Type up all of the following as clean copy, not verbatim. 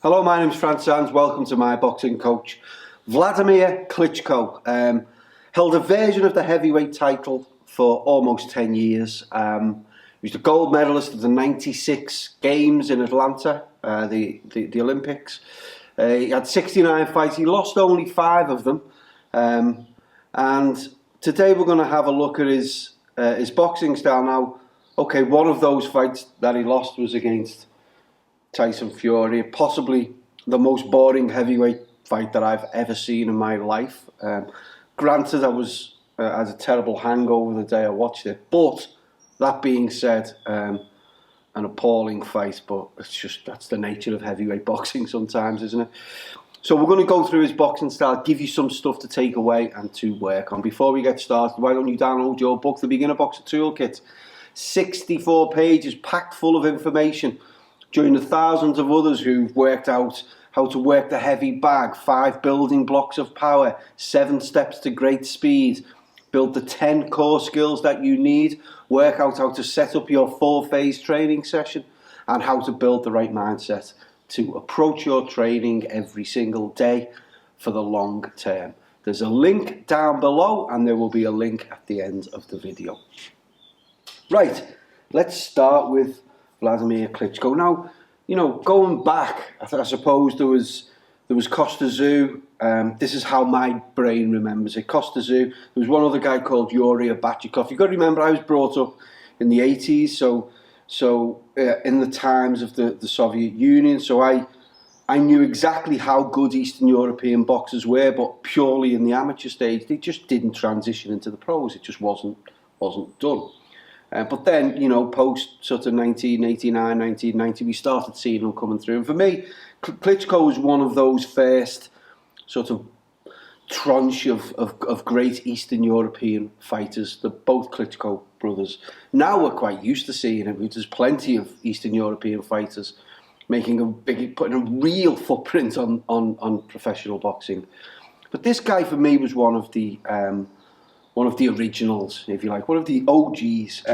Hello, my name's Franz Sands. Welcome to my boxing coach. Wladimir Klitschko held a version of the heavyweight title for almost 10 years. He was the gold medalist of the 96 games in Atlanta, the Olympics. He had 69 fights. He lost only 5 of them. And today we're going to have a look at his boxing style. Now, okay, one of those fights that he lost was against Tyson Fury, possibly the most boring heavyweight fight that I've ever seen in my life. Granted, I had a terrible hangover the day I watched it, but that being said, an appalling fight. But that's the nature of heavyweight boxing sometimes, isn't it? So we're going to go through his boxing style, give you some stuff to take away and to work on. Before we get started, why don't you download your book, The Beginner Boxer Toolkit? 64 pages packed full of information. Join the thousands of others who've worked out how to work the heavy bag, 5 building blocks of power, 7 steps to great speed, build the 10 core skills that you need, work out how to set up your 4-phase training session, and how to build the right mindset to approach your training every single day for the long term. There's a link down below and there will be a link at the end of the video. Right, let's start with Wladimir Klitschko. Now, you know, going back, I suppose there was Costa Zoo. This is how my brain remembers it. Costa Zoo. There was one other guy called Yuri Abachikov. You've got to remember, I was brought up in the 80s, so in the times of the Soviet Union. So I knew exactly how good Eastern European boxers were, but purely in the amateur stage. They just didn't transition into the pros. It just wasn't done. But then, you know, post sort of 1989, 1990, we started seeing them coming through. And for me, Klitschko was one of those first sort of tranche of great Eastern European fighters, both Klitschko brothers. Now we're quite used to seeing it. There's plenty of Eastern European fighters putting a real footprint on professional boxing. But this guy, for me, was one of the originals, if you like, one of the OGs.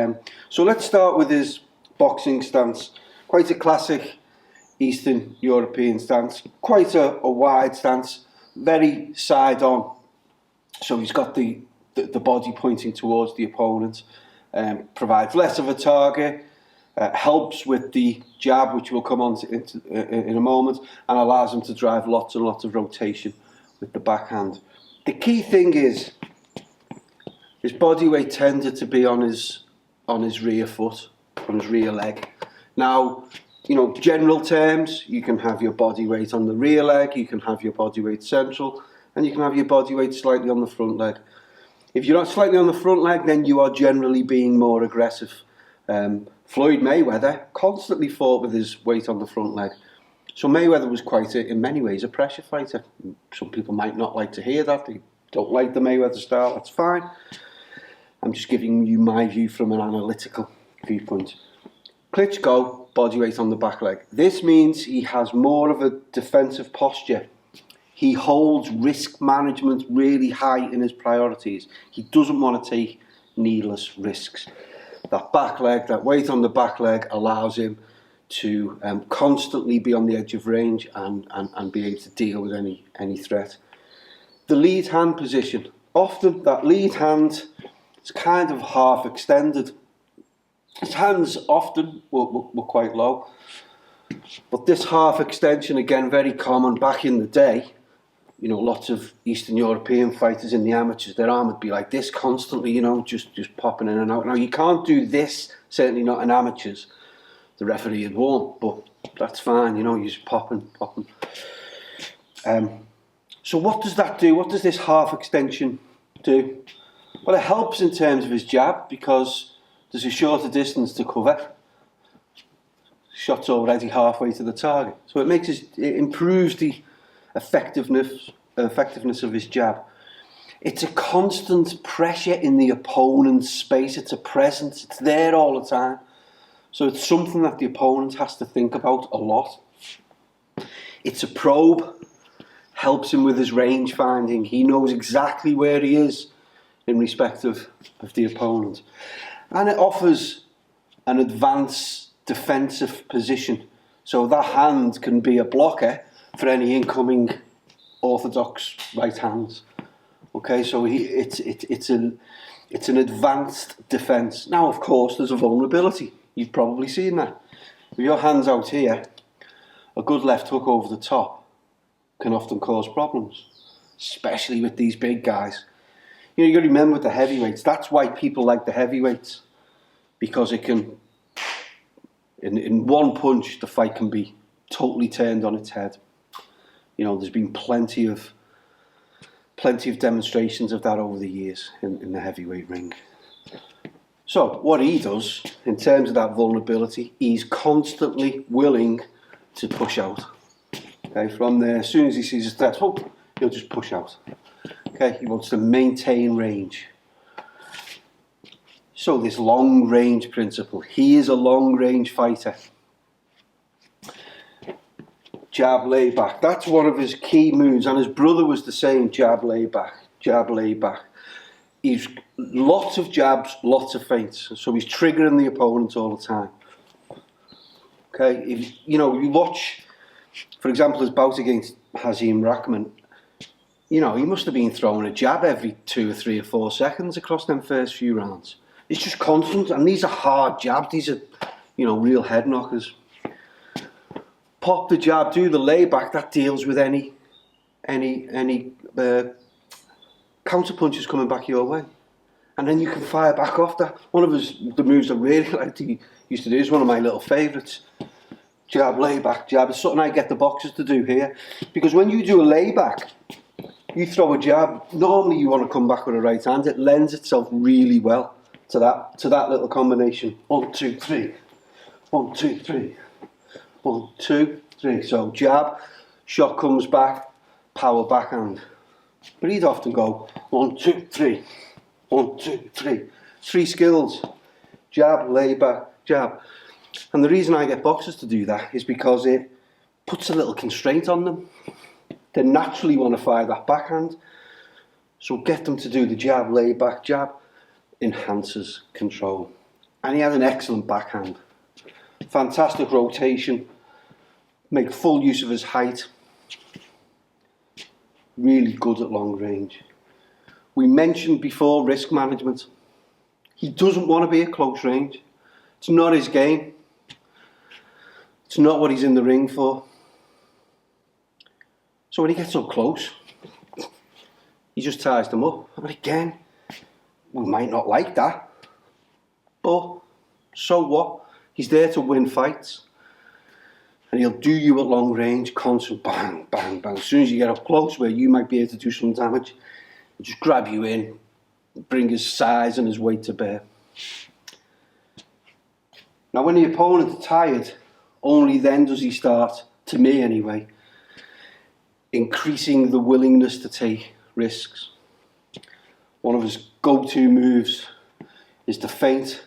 So let's start with his boxing stance. Quite a classic Eastern European stance, quite a wide stance, very side on. So he's got the body pointing towards the opponent, provides less of a target, helps with the jab, which we'll come on to in a moment, and allows him to drive lots and lots of rotation with the backhand. The key thing is, his body weight tended to be on his rear foot, on his rear leg. Now, you know, general terms, you can have your body weight on the rear leg, you can have your body weight central, and you can have your body weight slightly on the front leg. If you're not slightly on the front leg, then you are generally being more aggressive. Floyd Mayweather constantly fought with his weight on the front leg. So Mayweather was in many ways, a pressure fighter. Some people might not like to hear that. They don't like the Mayweather style, that's fine. I'm just giving you my view from an analytical viewpoint. Klitschko, body weight on the back leg. This means he has more of a defensive posture. He holds risk management really high in his priorities. He doesn't want to take needless risks. That back leg, that weight on the back leg allows him to constantly be on the edge of range and be able to deal with any threat. The lead hand position. Often that lead hand is kind of half extended. His hands often were quite low. But this half extension, again, very common back in the day. You know, lots of Eastern European fighters in the amateurs, their arm would be like this constantly, you know, just popping in and out. Now, you can't do this, certainly not in amateurs. The referee had warned, but that's fine, you know, you're just popping. So what does that do? What does this half extension do? Well, it helps in terms of his jab because there's a shorter distance to cover. Shot's already halfway to the target. So it improves the effectiveness of his jab. It's a constant pressure in the opponent's space. It's a presence. It's there all the time. So it's something that the opponent has to think about a lot. It's a probe. Helps him with his range finding. He knows exactly where he is in respect of the opponent. And it offers an advanced defensive position So that hand can be a blocker for any incoming orthodox right hands. Okay, so it's an advanced defence. Now, of course, there's a vulnerability. You've probably seen that. With your hands out here, a good left hook over the top can often cause problems, especially with these big guys. You know, you got to remember with the heavyweights, that's why people like the heavyweights, because it can, in one punch, the fight can be totally turned on its head. You know, there's been plenty of demonstrations of that over the years in the heavyweight ring. So what he does in terms of that vulnerability, he's constantly willing to push out. Okay, from there, as soon as he sees a threat, he'll just push out. Okay, he wants to maintain range. So this long range principle, he is a long range fighter. Jab, lay back, that's one of his key moves, and his brother was the same, jab, lay back, jab, lay back. He's lots of jabs, lots of feints, so he's triggering the opponent all the time. Okay, if you watch, for example, his bout against Hazim Rahman, you know, he must have been throwing a jab every 2 or 3 or 4 seconds across them first few rounds. It's just constant, and these are hard jabs, these are, you know, real head knockers. Pop the jab, do the layback, that deals with any counter punches coming back your way. And then you can fire back off that. One of the moves I really liked he used to do is one of my little favourites. Jab, layback, jab. It's something I get the boxers to do here. Because when you do a layback, you throw a jab, normally you want to come back with a right hand. It lends itself really well to that little combination. 1, 2, 3. 1, 2, 3. 1, 2, 3. So jab, shot comes back, power backhand. But he'd often go 1, 2, 3. 1, 2, 3. 3 skills. Jab, lay back, jab. And the reason I get boxers to do that is because it puts a little constraint on them. They naturally want to fire that backhand. So get them to do the jab, lay back, jab. Enhances control. And he had an excellent backhand. Fantastic rotation. Make full use of his height. Really good at long range. We mentioned before risk management. He doesn't want to be at close range. It's not his game. It's not what he's in the ring for. So when he gets up close, he just ties them up. And again, we might not like that. But so what? He's there to win fights. And he'll do you at long range, constant bang, bang, bang. As soon as you get up close where you might be able to do some damage, he'll just grab you in, bring his size and his weight to bear. Now when the opponent's tired, only then does he start, to me anyway, increasing the willingness to take risks. One of his go-to moves is the feint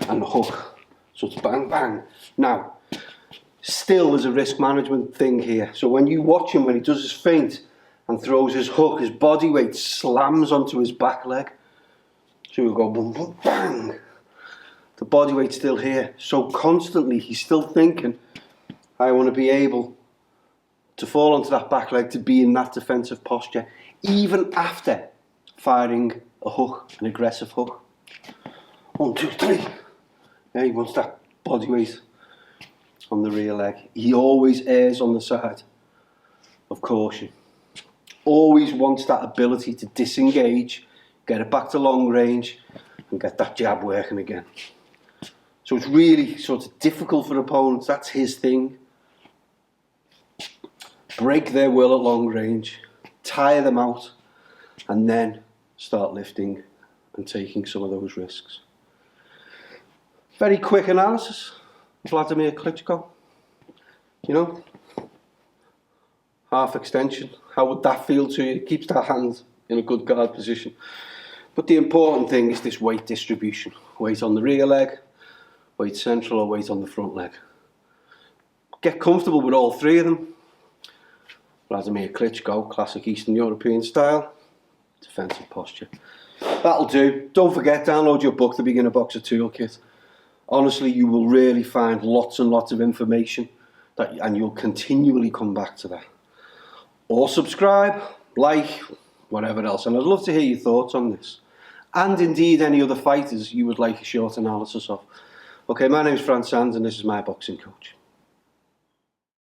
and the hook. So it's bang, bang. Now, still there's a risk management thing here. So when you watch him, when he does his feint and throws his hook, his body weight slams onto his back leg. So he'll go boom, boom, bang. The body weight's still here. So constantly he's still thinking, I want to be able to fall onto that back leg, to be in that defensive posture, even after firing a hook, an aggressive hook. 1, 2, 3. Yeah, he wants that body weight on the rear leg. He always errs on the side of caution. Always wants that ability to disengage, get it back to long range, and get that jab working again. So it's really sort of difficult for opponents. That's his thing. Break their will at long range, tire them out, and then start lifting and taking some of those risks. Very quick analysis. Wladimir Klitschko. You know, half extension. How would that feel to you? Keeps that hand in a good guard position. But the important thing is this weight distribution. Weight on the rear leg, weight central, or weight on the front leg. Get comfortable with all 3 of them. Wladimir Klitschko, classic Eastern European style, defensive posture. That'll do. Don't forget, download your book, The Beginner Boxer Toolkit. Honestly, you will really find lots and lots of information and you'll continually come back to that. Or subscribe, like, whatever else. And I'd love to hear your thoughts on this. And indeed any other fighters you would like a short analysis of. Okay, my name is Fran Sands and this is my boxing coach.